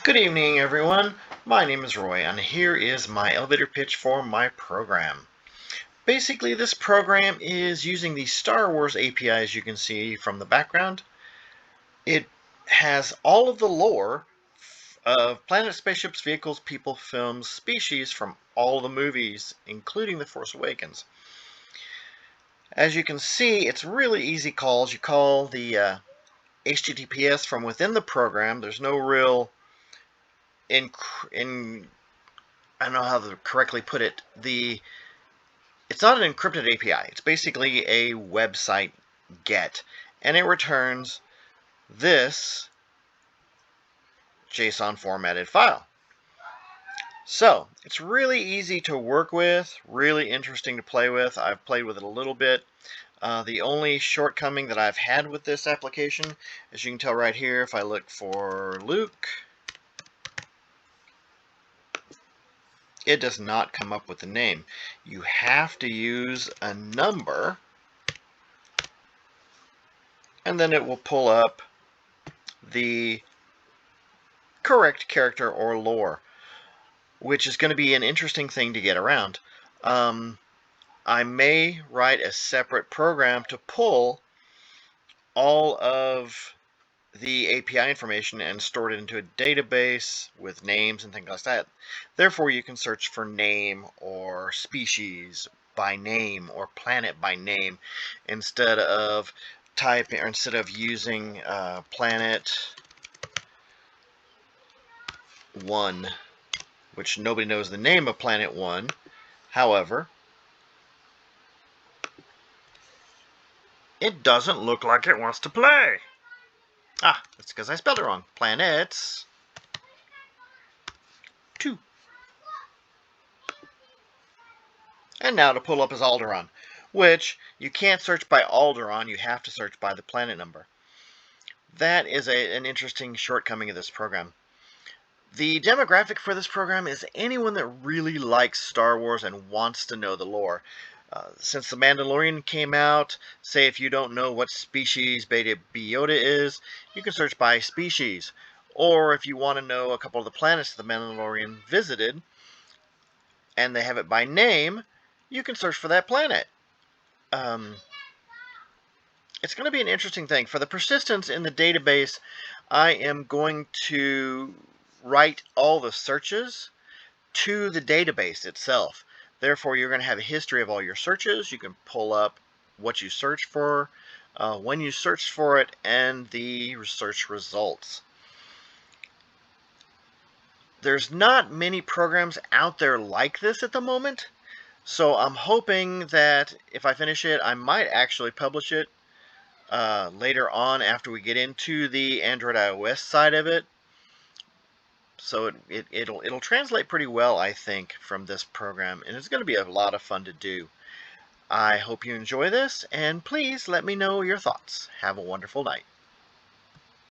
Good evening, everyone. My name is Roy, and here is my elevator pitch for my program. Basically, this program is using the Star Wars API, as you can see from the background. It has all of the lore of planets, spaceships, vehicles, people, films, species from all the movies, including The Force Awakens. As you can see, it's really easy calls. You call the HTTPS from within the program. There's no real in I don't know how to correctly put it. It's not an encrypted API. It's basically a website GET, and it returns this JSON formatted file. So it's really easy to work with, really interesting to play with. I've played with it a little bit. The only shortcoming that I've had with this application, as you can tell right here, if I look for Luke, it does not come up with the name. You have to use a number, and then it will pull up the correct character or lore, which is going to be an interesting thing to get around. I may write a separate program to pull all of the API information and store it into a database with names and things like that. Therefore, you can search for name or species by name or planet by name instead of using planet 1, which nobody knows the name of planet 1. However, it doesn't look like it wants to play. That's because I spelled it wrong. Planets 2. And now to pull up is Alderaan, which you can't search by Alderaan, you have to search by the planet number. That is an interesting shortcoming of this program. The demographic for this program is anyone that really likes Star Wars and wants to know the lore. Since The Mandalorian came out, say if you don't know what species Beta Yoda is, you can search by species. Or if you want to know a couple of the planets The Mandalorian visited, and they have it by name, you can search for that planet. It's going to be an interesting thing. For the persistence in the database, I am going to write all the searches to the database itself. Therefore, you're going to have a history of all your searches. You can pull up what you search for, when you searched for it, and the search results. There's not many programs out there like this at the moment, so I'm hoping that if I finish it, I might actually publish it later on after we get into the Android iOS side of it. So it'll translate pretty well, I think, from this program, and it's going to be a lot of fun to do. I hope you enjoy this, and please let me know your thoughts. Have a wonderful night.